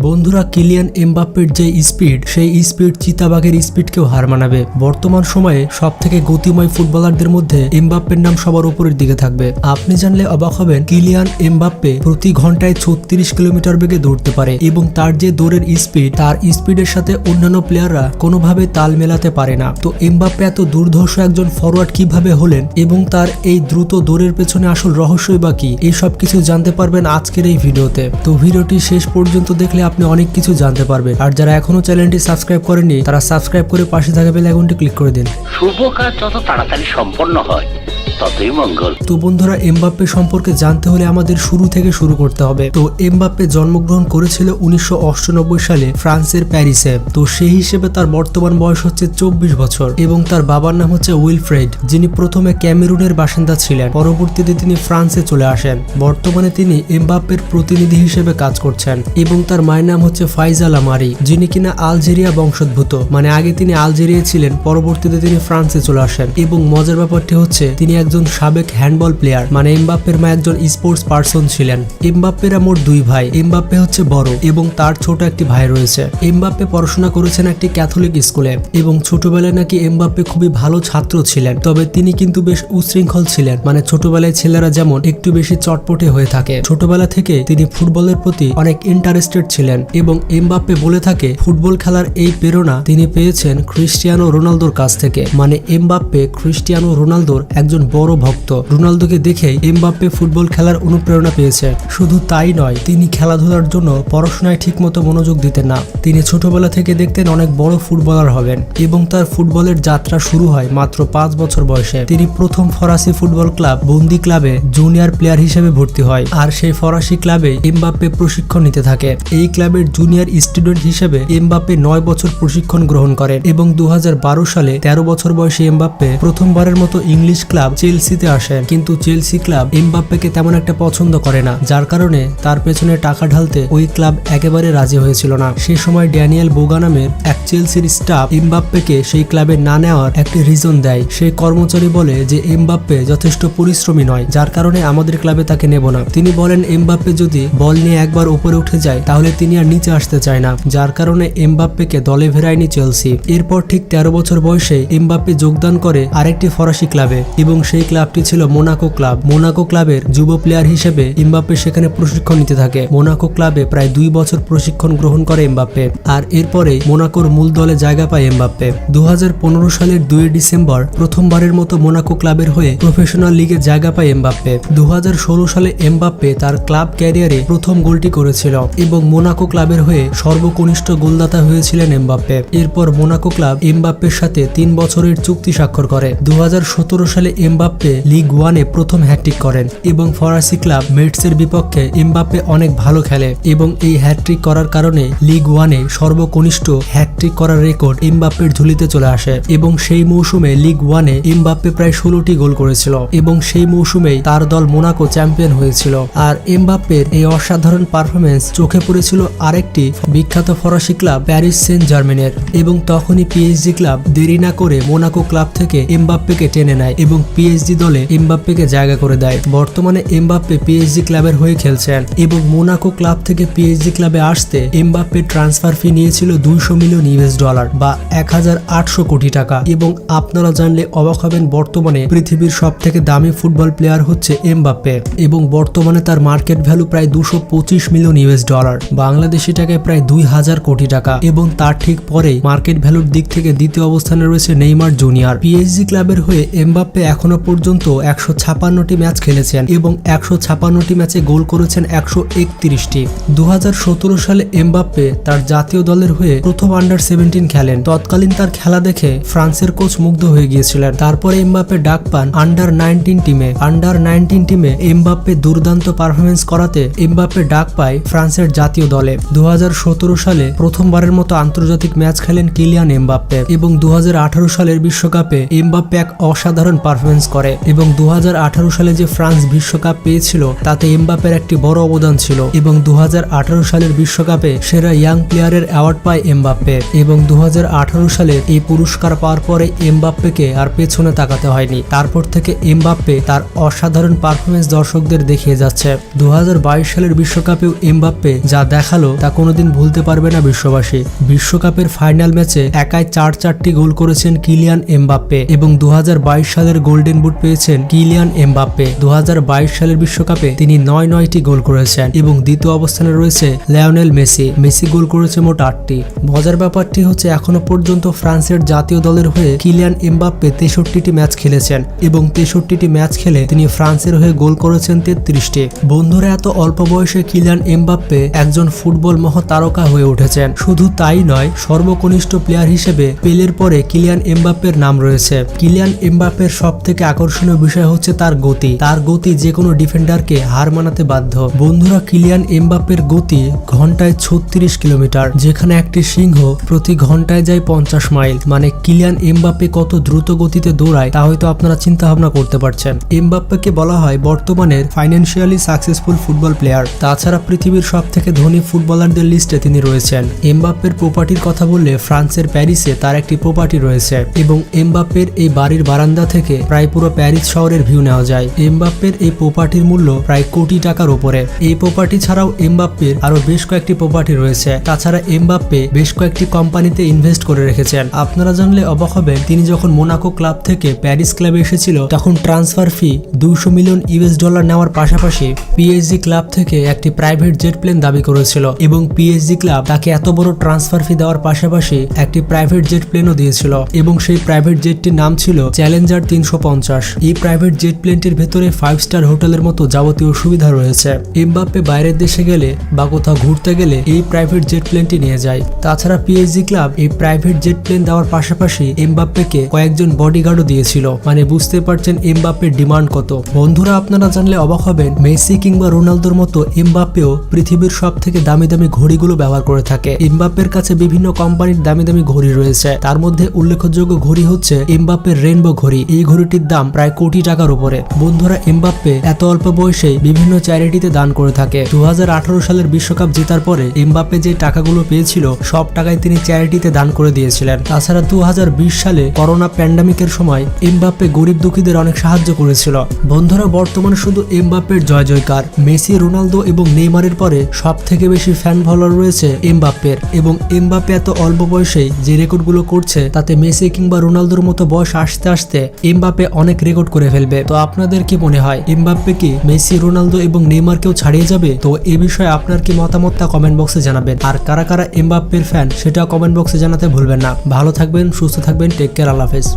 বন্ধুরা, কিলিয়ান এমবাপ্পের যে স্পিড, সেই স্পিড চিতাবাঘের স্পিডকেও হার মানাবে। বর্তমান সময়ে সবথেকে গতিময় ফুটবলারদের মধ্যে এমবাপ্পের নাম সবার উপরের দিকে থাকবে। আপনি জানলে অবাক হবেন, কিলিয়ান এমবাপ্পে প্রতি ঘন্টায় 36 কিলোমিটার বেগে দৌড়তে পারে এবং তার যে দৌড়ের স্পিড, তার স্পিডের সাথে অন্যান্য প্লেয়াররা কোনোভাবে তাল মেলাতে পারে না। তো এমবাপ্পে এত দুর্ধর্ষ একজন ফরওয়ার্ড কিভাবে হলেন এবং তার এই দ্রুত দৌড়ের পেছনে আসল রহস্যই বা কি, এই সব কিছু জানতে পারবেন আজকের এই ভিডিওতে। তো ভিডিওটি শেষ পর্যন্ত দেখলে আপনি অনেক কিছু জানতে পারবেন। আর যারা এখনো চ্যানেলটি সাবস্ক্রাইব করেননি, তারা সাবস্ক্রাইব করে পাশে থাকা বেল আইকনটি ক্লিক করে দিন। শুভ কাজ যত তাড়াতাড়ি সম্পন্ন হয় ততই মঙ্গল। তো বন্ধুরা, এমবাপ্পে সম্পর্কে জানতে হলে আমাদের শুরু থেকে শুরু করতে হবে। তো এমবাপ্পে জন্মগ্রহণ করেছিল 1998 সালে ফ্রান্সের প্যারিসে। তো সেই হিসেবে তার বর্তমান বয়স হচ্ছে 24 বছর এবং তার বাবার নাম হচ্ছে উইলফ্রেড, যিনি প্রথমে ক্যামেরুনের বাসিন্দা ছিলেন। পরবর্তীতে তিনি ফ্রান্সে চলে আসেন। বর্তমানে তিনি এমবাপ্পের প্রতিনিধি হিসেবে কাজ করছেন এবং তার মায়ের নাম হচ্ছে ফাইজাল আমারি, যিনি কিনা আলজেরিয়া বংশোদ্ভূত। মানে আগে তিনি আলজেরিয়া ছিলেন, পরবর্তীতে তিনি ফ্রান্সে চলে আসেন। এবং মজার ব্যাপারটি হচ্ছে তিনি একজন সাবেক হ্যান্ডবল প্লেয়ার। মানে এমবাপ্পের মা একজন স্পোর্টস পার্সন ছিলেন। এমবাপ্পেরা মোট দুই ভাই। এমবাপ্পে হচ্ছে বড় এবং তার ছোট একটি ভাই রয়েছে। এমবাপ্পে পড়াশোনা করেছেন একটি ক্যাথলিক স্কুলে এবং ছোটবেলায় নাকি এমবাপ্পে খুবই ভালো ছাত্র ছিলেন। তবে তিনি কিন্তু বেশ উশৃঙ্খল ছিলেন। মানে ছোটবেলায় ছেলেরা যেমন একটু বেশি চটপটে হয়ে থাকে, ছোটবেলা থেকে তিনি ফুটবলের প্রতি অনেক ইন্টারেস্টেড ছিলেন। এবং এমবাপ্পে বলে থাকে ফুটবল খেলার এই প্রেরণা তিনি পেয়েছেন ক্রিস্টিয়ানো রোনালদোর কাছ থেকে। মানে এমবাপ্পে ক্রিস্টিয়ানো রোনালদোর একজন বড় ভক্ত। রোনালদোকে দেখেই এমবাপ্পে ফুটবল খেলার অনুপ্রেরণা পেয়েছে। শুধু তাই নয়, তিনি খেলাধুলার জন্য পড়াশোনায় ঠিকমতো মনোযোগ দিতেন না। তিনি ছোটবেলা থেকে দেখতেন অনেক বড় ফুটবলার হবেন এবং তার ফুটবলের যাত্রা শুরু হয় মাত্র 5 বছর বয়সে। তিনি প্রথম ফরাসি ফুটবল ক্লাব বন্দি ক্লাবে জুনিয়র প্লেয়ার হিসেবে ভর্তি হয়। আর সেই ফরাসি ক্লাবে এমবাপ্পে প্রশিক্ষণ নিতে থাকে। এই ক্লাবের জুনিয়র স্টুডেন্ট হিসেবে এমবাপ্পে 9 বছর প্রশিক্ষণ গ্রহণ করেন এবং 2012 সালে 13 বছর বয়সে এমবাপ্পে প্রথমবারের মতো ইংলিশ ক্লাব চেলসিতে আসেন। কিন্তু চেলসি ক্লাব এমবাপ্পেকে তেমন একটা পছন্দ করে না, যার কারণে তার পেছনে টাকা ঢালতে ওই ক্লাব একেবারে রাজি হয়েছিল না। সে সময় ড্যানিয়েল বোগা নামের এক চেলসির স্টাফ এমবাপ্পেকে সেই ক্লাবে না নেওয়ার একটি রিজন দেয়। সেই কর্মচারী বলে যে এমবাপ্পে যথেষ্ট পরিশ্রমী নয়, যার কারণে আমাদের ক্লাবে তাকে নেব না। তিনি বলেন এমবাপ্পে যদি বল নিয়ে একবার উপরে উঠে যায় তাহলে তিনি আর নিচে আসতে চায় না, যার কারণে এমবাপ্পেকে দলে ফেরায়নি চেলসি। এরপর ঠিক 13 বছর বয়সে এমবাপ্পে যোগদান করে আরেকটি ফরাসি ক্লাবে এবং সেই ক্লাবটি ছিল মোনাকো ক্লাব। মোনাকো ক্লাবের যুব প্লেয়ার হিসেবে এমবাপ্পে সেখানে প্রশিক্ষণ নিতে থাকে। মোনাকো ক্লাবে প্রায় 2 বছর প্রশিক্ষণ গ্রহণ করে এমবাপ্পে। আর এরপরে মোনাকোর মূল দলে জায়গা পায় এমবাপ্পে। 2015 সালের 2 ডিসেম্বর প্রথমবারের মতো মোনাকো ক্লাবের হয়ে প্রফেশনাল লিগে জায়গা পায় এমবাপ্পে। 2016 সালে এমবাপ্পে তার ক্লাব ক্যারিয়ারে প্রথম গোলটি করেছিল এবং মোনাকো ক্লাবের হয়ে সর্বকনিষ্ঠ গোলদাতা হয়েছিলেন এমবাপ্পে। এরপর মোনাকো ক্লাব এমবাপ্পের সাথে 3 বছরের চুক্তি স্বাক্ষর করে। 2017 সালে এমবাপ্পে লিগ 1-এ প্রথম হ্যাটট্রিক করেন এবং ফরাসি ক্লাব মেটসের বিপক্ষে এমবাপ্পে অনেক ভালো খেলে এবং এই হ্যাটট্রিক করার কারণে লিগ 1-এ সর্বকনিষ্ঠ হ্যাটট্রিক করার রেকর্ড এমবাপ্পের ঝুলিতে চলে আসে। এবং সেই মৌসুমে লিগ 1-এ এমবাপ্পে প্রায় 16টি গোল করেছিল এবং সেই মৌসুমেই তার দল মোনাকো চ্যাম্পিয়ন হয়েছিল। আর এমবাপ্পের এই অসাধারণ পারফরমেন্স চোখে পড়েছিল আরেকটি বিখ্যাত ফরাসি ক্লাব প্যারিস সেন্ট জার্মেনের। এবং তখনই পিএসজি ক্লাব দেরি না করে মোনাকো ক্লাব থেকে এমবাপ্পেকে টেনে নেয় এবং পিএসজি দলে এমবাপ্পেকে জায়গা করে দেয়। বর্তমানে এমবাপ্পে পিএসজি ক্লাবের হয়ে খেলছেন এবং মোনাকো ক্লাব থেকে পিএসজি ক্লাবে আসতে এমবাপ্পে ট্রান্সফার ফি নিয়েছিল $200 মিলিয়ন বা 1800 কোটি টাকা। এবং আপনারা জানলে অবাক হবেন, বর্তমানে পৃথিবীর সব থেকে দামি ফুটবল প্লেয়ার হচ্ছে এমবাপ্পে এবং বর্তমানে তার মার্কেট ভ্যালু প্রায় $225 মিলিয়ন বাংলাদেশি টাকায় প্রায় 2000 কোটি টাকা। এবং তার ঠিক পরেই মার্কেট ভ্যালুর দিক থেকে দ্বিতীয় অবস্থানে রয়েছে নেইমার জুনিয়র। পিএসজি ক্লাবের হয়ে এমবাপ্পে এখনো পর্যন্ত 156টি ম্যাচ খেলেছেন এবং 156টি ম্যাচে গোল করেছেন 131টি। 2017 সালে এমবাপ্পে তার জাতীয় দলের হয়ে প্রথম আন্ডার-17 খেলেন। তৎকালীন তার খেলা দেখে ফ্রান্সের কোচ মুগ্ধ হয়ে গিয়েছিলেন। তারপরে এমবাপ্পে ডাক পান আন্ডার-19 টিমে। আন্ডার-19 টিমে এমবাপ্পে দুর্দান্ত পারফরমেন্স করাতে এমবাপ্পে ডাক পায় ফ্রান্সের জাতীয় দলে। 2017 সালে প্রথমবারের মতো আন্তর্জাতিক ম্যাচ খেলেন কিলিয়ান এমবাপ্পে এবং 2018 সালের বিশ্বকাপে এমবাপ্পে এক অসাধারণ পারফরমেন্স করে এবং 2018 সালে যে ফ্রান্স বিশ্বকাপ পেয়েছিল তাতে এমবাপ্পের একটি বড় অবদান ছিল এবং 2018 সালের বিশ্বকাপে সেরা ইয়াং প্লেয়ারের অ্যাওয়ার্ড পায় এমবাপ্পে এবং 2018 সালে এই পুরস্কার পাওয়ার পরে এমবাপ্পেকে আর পেছনে তাকাতে হয়নি। তারপর থেকে এমবাপ্পে তার অসাধারণ পারফরমেন্স দর্শকদের দেখিয়ে যাচ্ছে। 2022 সালের বিশ্বকাপেও এমবাপ্পে যা দেখালো তা কোনোদিন ভুলতে পারবে না বিশ্ববাসী। বিশ্বকাপের ফাইনাল ম্যাচে একাই 4-4টি গোল করেছেন কিলিয়ান এমবাপ্পে এবং 2022 সালের গোল্ডেন বুট পেয়েছেন কিলিয়ান এমবাপ্পে। 2022 সালের বিশ্বকাপে তিনি 9টি গোল করেছেন এবং দ্বিতীয় অবস্থানে রয়েছে লিওনেল মেসি। মেসি গোল করেছে মোট 8টি। মজার ব্যাপারটি হচ্ছে এখনো পর্যন্ত ফ্রান্সের জাতীয় দলের হয়ে কিলিয়ান এমবাপ্পে 63টি ম্যাচ খেলেছেন এবং 63টি ম্যাচ খেলে তিনি ফ্রান্সের হয়ে গোল করেছেন 33টি। বন্ধুরা, এত অল্প বয়সে কিলিয়ান এমবাপ্পে একজন ফুটবল মহাতারকা হয়ে উঠেছেন। শুধু তাই নয়, সর্বকনিষ্ঠ প্লেয়ার হিসেবে পেলের পরে কিলিয়ান এমবাপ্পের নাম রয়েছে। কিলিয়ান এমবাপ্পের সব থেকে আকর্ষণীয় বিষয় হচ্ছে তার গতি। তার গতি যে কোনো ডিফেন্ডারকে হার মানাতে বাধ্য। বন্ধুরা, কিলিয়ান এমবাপ্পের গতি ঘন্টায় 36 কিলোমিটার, যেখানে একটি সিংহ প্রতি ঘন্টায় যায় 50 মাইল। মানে কিলিয়ান এমবাপ্পে কত দ্রুত গতিতে দৌড়ায় তা হয়তো আপনারা চিন্তা ভাবনা করতে পারছেন। এমবাপ্পেকে বলা হয় বর্তমানের ফাইন্যান্সিয়ালি সাকসেসফুল ফুটবল প্লেয়ার। তাছাড়া পৃথিবীর সব থেকে ধনী ফুটবলারদের লিস্টে তিনি রয়েছেন। এমবাপ্পের প্রপার্টির কথা বললে ফ্রান্সের প্যারিসে তার একটি প্রপার্টি রয়েছে এবং এমবাপ্পের এই বাড়ির বারান্দা থেকে প্রায় পুরো প্যারিস শহরের ভিউ নেওয়া যায়। এমবাপ্পের এই প্রপার্টির মূল্য প্রায় কোটি টাকার উপরে। এই প্রপার্টি ছাড়াও এমবাপ্পের আরো বেশ কয়েকটি প্রপার্টি রয়েছে। তাছাড়া এমবাপ্পে বেশ কয়েকটি কোম্পানিতে ইনভেস্ট করে রেখেছেন। আপনারা জানলে অবাক হবেন, তিনি যখন মোনাকো ক্লাব থেকে প্যারিস ক্লাবে এসেছিল তখন ট্রান্সফার ফি $200 মিলিয়ন নেওয়ার পাশাপাশি পিএসজি ক্লাব থেকে একটি প্রাইভেট জেট প্লেন দাবি করেছিল এবং পিএসজি ক্লাব তাকে এত বড় ট্রান্সফার ফি দেওয়ার পাশাপাশি একটি প্রাইভেট জেট প্লেনও দিয়েছিল এবং সেই প্রাইভেট জেটটির নাম ছিল চ্যালেঞ্জার 350। এই প্রাইভেট জেট প্লেনটির ভেতরে 5 স্টার হোটেলের মতো যাবতীয় সুবিধা রয়েছে। এমবাপ্পে বাইরের দেশে গেলে বা কোথাও ঘুরতে গেলে এই প্রাইভেট জেট প্লেনটি নিয়ে যায়। তাছাড়া পিএসজি ক্লাব এই প্রাইভেট জেট প্লেন দেওয়ার পাশাপাশি এমবাপ্পেকে কয়েকজন বডিগার্ডও দিয়েছিল। মানে বুঝতে পারছেন এমবাপ্পের ডিমান্ড কত। বন্ধুরা, আপনারা জানলে অবাক হবেন, মেসি কিংবা রোনালদোর মতো এমবাপ্পেও পৃথিবীর সব থেকে দামি দামি ঘড়িগুলো ব্যবহার করে থাকে। এমবাপ্পের কাছে বিভিন্ন কোম্পানির দামি দামি ঘড়ি রয়েছে। তার মধ্যে উল্লেখযোগ্য ঘড়ি হচ্ছে এমবাপ্পের রেইনবো ঘড়ি। এই ঘড়িটির দাম প্রায় কোটি টাকার উপরে। বন্ধুরা, এমবাপ্পে এত অল্প বয়সে বিভিন্ন চ্যারিটিতে দান করে থাকে। 2018 সালের বিশ্বকাপ জেতার পরে এমবাপ্পে যে টাকাগুলো পেয়েছিল সব টাকায় তিনি চ্যারিটিতে দান করে দিয়েছিলেন। তাছাড়া 2020 সালে করোনা প্যান্ডামিকের সময় এমবাপ্পে গরিব দুঃখীদের অনেক সাহায্য করেছিল। বন্ধুরা, বর্তমানে শুধু এমবাপ্পের জয় জয়কার। মেসি, রোনালদো এবং নেইমারের পরে সব থেকে বেশি ফ্যান ফলোয়ার রয়েছে এমবাপ্পের এবং এমবাপ্পে এত অল্প বয়সেই যে রেকর্ডগুলো করছে তাতে মেসি কিংবা রোনালদোর মতো বয়স আসতে আসতে এমবাপ্পে অনেক রেকর্ড করে ফেলবে। তো আপনাদের কি মনে হয়, এমবাপ্পে কি মেসি, রোনালদো এবং নেইমারকেও ছাড়িয়ে যাবে? তো এই বিষয়ে আপনার কি মতামত তা কমেন্ট বক্সে জানাবেন। আর কারা কারা এমবাপ্পের ফ্যান সেটা কমেন্ট বক্সে জানাতে ভুলবেন না। ভালো থাকবেন, সুস্থ থাকবেন, টেক কেয়ার, আল্লাহ হাফেজ।